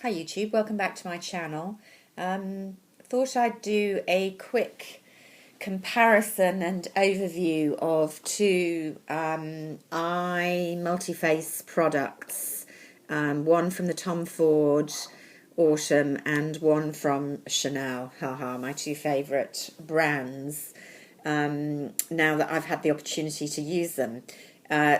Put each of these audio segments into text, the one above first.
Hi YouTube, welcome back to my channel. Thought I'd do a quick comparison and overview of two eye multi-face products, one from the Tom Ford Autumn and one from Chanel, haha, my two favourite brands, now that I've had the opportunity to use them.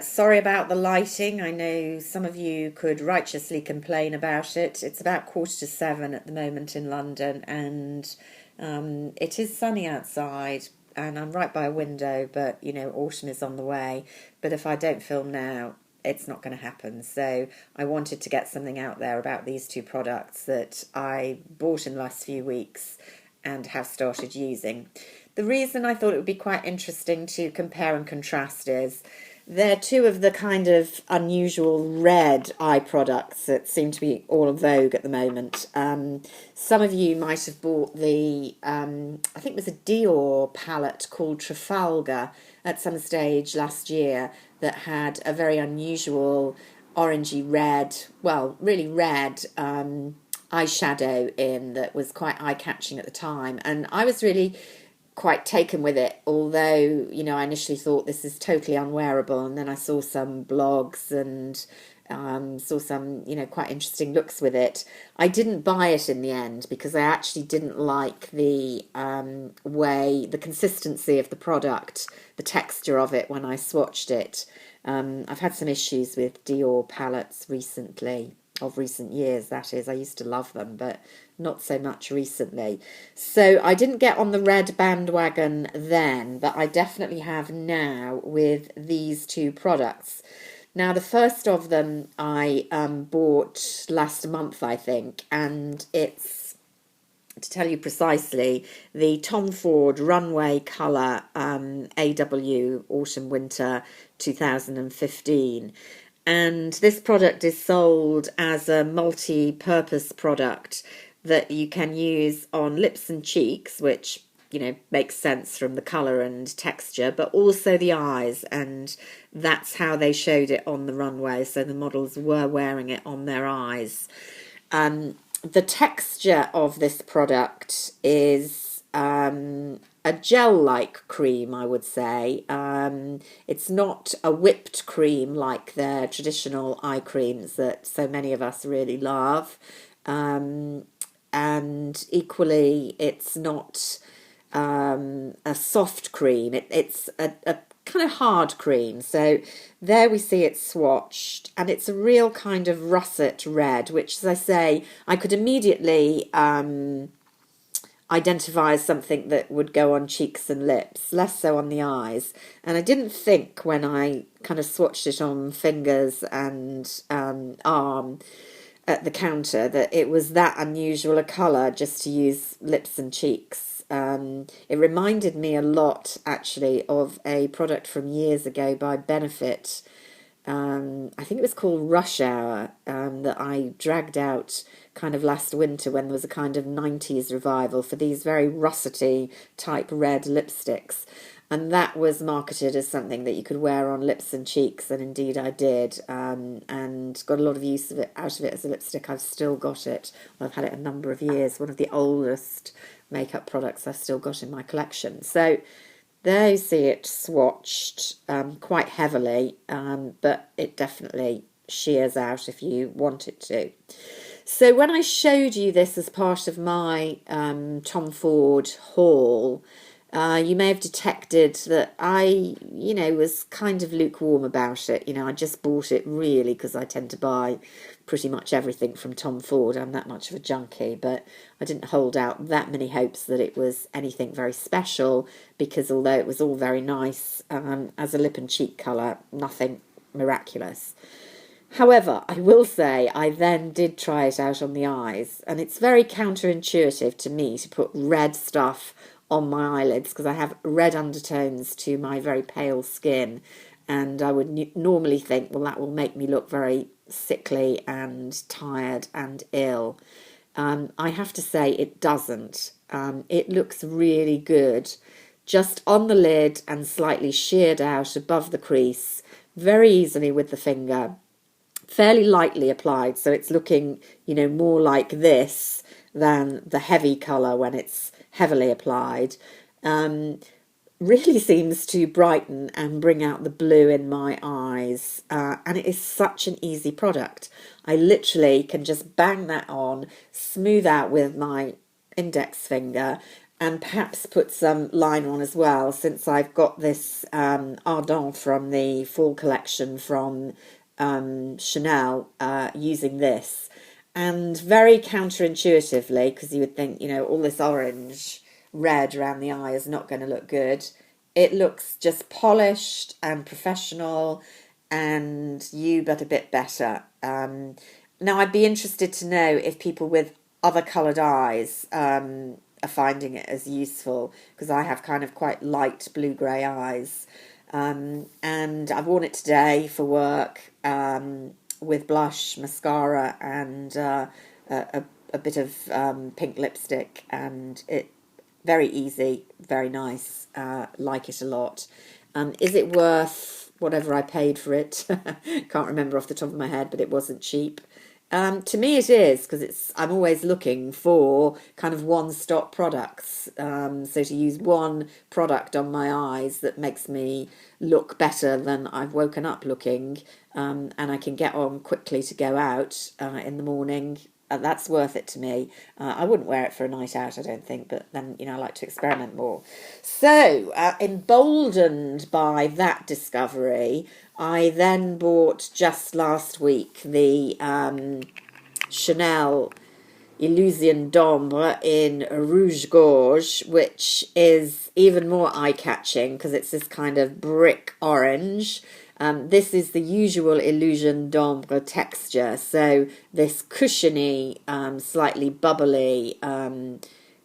Sorry about the lighting. I know some of you could righteously complain about it. It's about 7:15 at the moment in London, and it is sunny outside, and I'm right by a window, but autumn is on the way. But if I don't film now, it's not going to happen. So I wanted to get something out there about these two products that I bought in the last few weeks and have started using. The reason I thought it would be quite interesting to compare and contrast is they're two of the kind of unusual red eye products that seem to be all in vogue at the moment. Some of you might have bought the, I think it was a Dior palette called Trafalgar at some stage last year that had a very unusual orangey red, well, really red eyeshadow in that was quite eye-catching at the time. And I was really quite taken with it, although I initially thought this is totally unwearable, and then I saw some blogs and saw some quite interesting looks with it. I didn't buy it in the end because I actually didn't like the the consistency of the product, the texture of it when I swatched it. I've had some issues with Dior palettes recently, of recent years that is. I used to love them, but not so much recently. So I didn't get on the red bandwagon then, but I definitely have now with these two products. Now, the first of them I bought last month, I think, and it's, to tell you precisely, the Tom Ford Runway colour AW Autumn Winter 2015. And this product is sold as a multi-purpose product that you can use on lips and cheeks, which makes sense from the colour and texture, but also the eyes, and that's how they showed it on the runway. So the models were wearing it on their eyes. The texture of this product is a gel-like cream, I would say. It's not a whipped cream like their traditional eye creams that so many of us really love. And equally, it's not a soft cream. It's a kind of hard cream. So there we see it swatched, and it's a real kind of russet red, which, as I say, I could immediately identify as something that would go on cheeks and lips, less so on the eyes. And I didn't think when I kind of swatched it on fingers and arm at the counter that it was that unusual a colour just to use lips and cheeks. It reminded me a lot, actually, of a product from years ago by Benefit. I think it was called Rush Hour, that I dragged out kind of last winter when there was a kind of 90s revival for these very russety type red lipsticks. And that was marketed as something that you could wear on lips and cheeks, and indeed I did, and got a lot of use of it, out of it as a lipstick. I've still got it. Well, I've had it a number of years. One of the oldest makeup products I've still got in my collection. So there you see it swatched quite heavily, but it definitely shears out if you want it to. So when I showed you this as part of my Tom Ford haul, you may have detected that I, was kind of lukewarm about it. I just bought it really because I tend to buy pretty much everything from Tom Ford. I'm that much of a junkie, but I didn't hold out that many hopes that it was anything very special, because although it was all very nice as a lip and cheek colour, nothing miraculous. However, I will say I then did try it out on the eyes, and it's very counterintuitive to me to put red stuff on my eyelids because I have red undertones to my very pale skin, and I would normally think, well, that will make me look very sickly and tired and ill. I have to say it doesn't. It looks really good, just on the lid and slightly sheared out above the crease, very easily with the finger. fairly lightly applied, so it's looking, more like this than the heavy colour when it's heavily applied. Really seems to brighten and bring out the blue in my eyes, and it is such an easy product. I literally can just bang that on, smooth out with my index finger, and perhaps put some line on as well, since I've got this Ardent from the fall collection from Chanel, using this. And very counterintuitively, because you would think, all this orange red around the eye is not going to look good. It looks just polished and professional, and you but a bit better. Now, I'd be interested to know if people with other coloured eyes are finding it as useful, because I have kind of quite light blue-grey eyes. And I've worn it today for work with blush, mascara, and a bit of pink lipstick, and it very easy, very nice, like it a lot. Is it worth whatever I paid for it? Can't remember off the top of my head, but it wasn't cheap. To me it is, because I'm always looking for kind of one-stop products. So to use one product on my eyes that makes me look better than I've woken up looking, and I can get on quickly to go out in the morning, that's worth it to me. I wouldn't wear it for a night out, I don't think, but then, I like to experiment more. So, emboldened by that discovery, I then bought just last week the Chanel Illusion d'Ombre in Rouge Gorge, which is even more eye-catching because it's this kind of brick orange. This is the usual Illusion d'Ombre texture, so this cushiony, slightly bubbly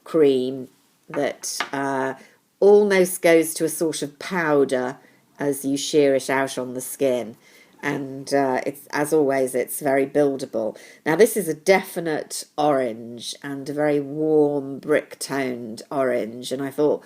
cream that almost goes to a sort of powder as you shear it out on the skin. And it's, as always, it's very buildable. Now, this is a definite orange and a very warm brick-toned orange, and I thought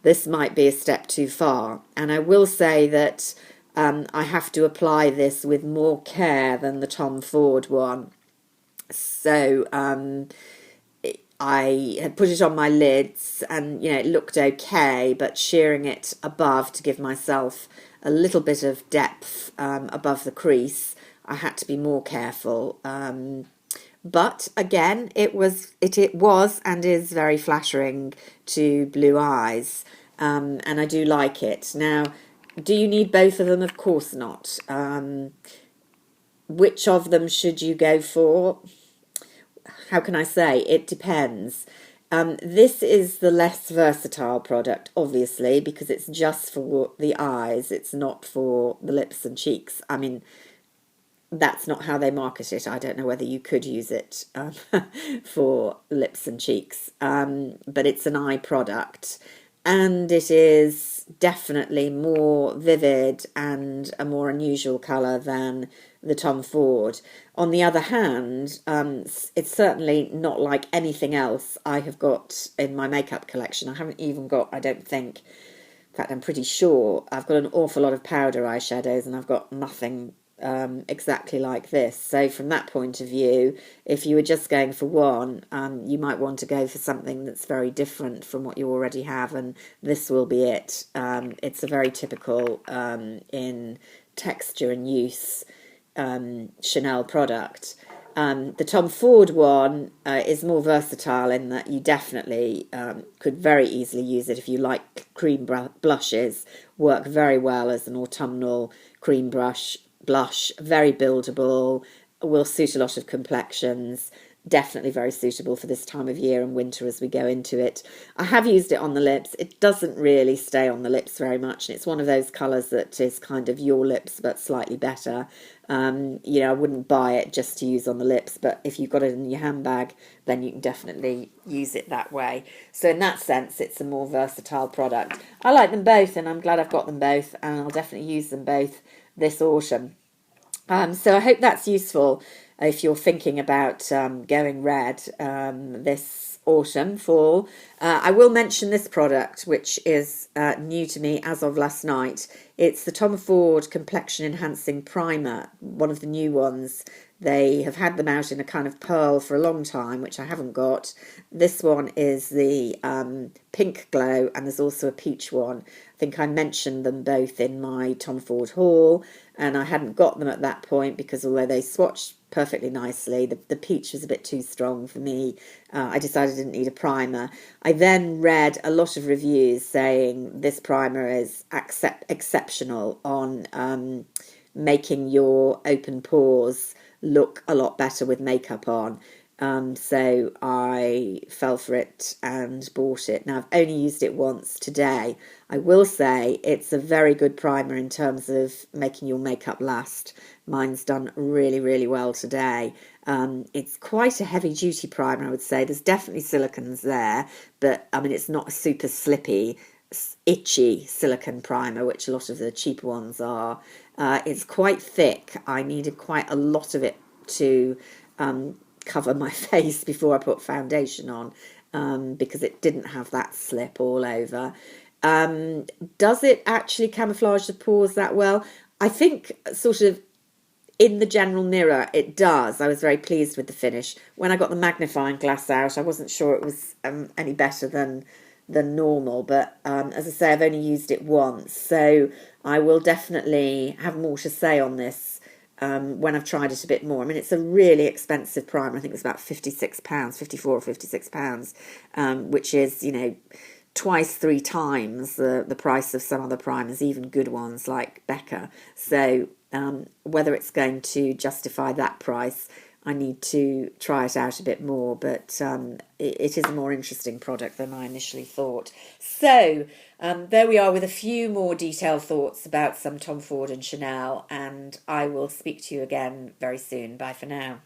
this might be a step too far. And I will say that I have to apply this with more care than the Tom Ford one. So I had put it on my lids, and it looked okay, but shearing it above to give myself a little bit of depth above the crease, I had to be more careful. But again, it was and is very flattering to blue eyes, and I do like it. Now, do you need both of them? Of course not. Which of them should you go for? How can I say? It depends. This is the less versatile product, obviously, because it's just for the eyes. It's not for the lips and cheeks. I mean, that's not how they market it. I don't know whether you could use it for lips and cheeks, but it's an eye product. And it is definitely more vivid and a more unusual colour than the Tom Ford. On the other hand, it's certainly not like anything else I have got in my makeup collection. I haven't even got, I don't think, in fact I'm pretty sure, I've got an awful lot of powder eyeshadows and I've got nothing exactly like this. So from that point of view, if you were just going for one, you might want to go for something that's very different from what you already have, and this will be it. It's a very typical in texture and use Chanel product. The Tom Ford one is more versatile in that you definitely could very easily use it if you like cream blushes. Work very well as an autumnal cream blush, very buildable, will suit a lot of complexions, definitely very suitable for this time of year and winter as we go into it. I have used it on the lips. It doesn't really stay on the lips very much, and it's one of those colours that is kind of your lips but slightly better. I wouldn't buy it just to use on the lips, but if you've got it in your handbag, then you can definitely use it that way. So in that sense, it's a more versatile product. I like them both, and I'm glad I've got them both, and I'll definitely use them both this autumn. So I hope that's useful if you're thinking about going red. This autumn, fall. I will mention this product, which is new to me as of last night. It's the Tom Ford Complexion Enhancing Primer, one of the new ones. They have had them out in a kind of pearl for a long time, which I haven't got. This one is the pink glow, and there's also a peach one. I think I mentioned them both in my Tom Ford haul, and I hadn't got them at that point because although they swatched perfectly nicely, the peach was a bit too strong for me. I decided I didn't need a primer. I then read a lot of reviews saying this primer is exceptional on making your open pores look a lot better with makeup on. So I fell for it and bought it. Now, I've only used it once today. I will say it's a very good primer in terms of making your makeup last. Mine's done really, really well today. It's quite a heavy duty primer, I would say. There's definitely silicons there, but I mean, it's not a super slippy, itchy silicone primer, which a lot of the cheaper ones are. It's quite thick. I needed quite a lot of it to cover my face before I put foundation on, because it didn't have that slip all over. Does it actually camouflage the pores that well? I think sort of in the general mirror it does. I was very pleased with the finish. When I got the magnifying glass out, I wasn't sure it was any better than normal, but as I say, I've only used it once, so I will definitely have more to say on this when I've tried it a bit more. I mean, it's a really expensive primer. I think it's about £56, 54 or £56, which is, you know, twice, three times the price of some other primers, even good ones like Becca. So whether it's going to justify that price, I need to try it out a bit more, but it is a more interesting product than I initially thought. So there we are with a few more detailed thoughts about some Tom Ford and Chanel, and I will speak to you again very soon. Bye for now.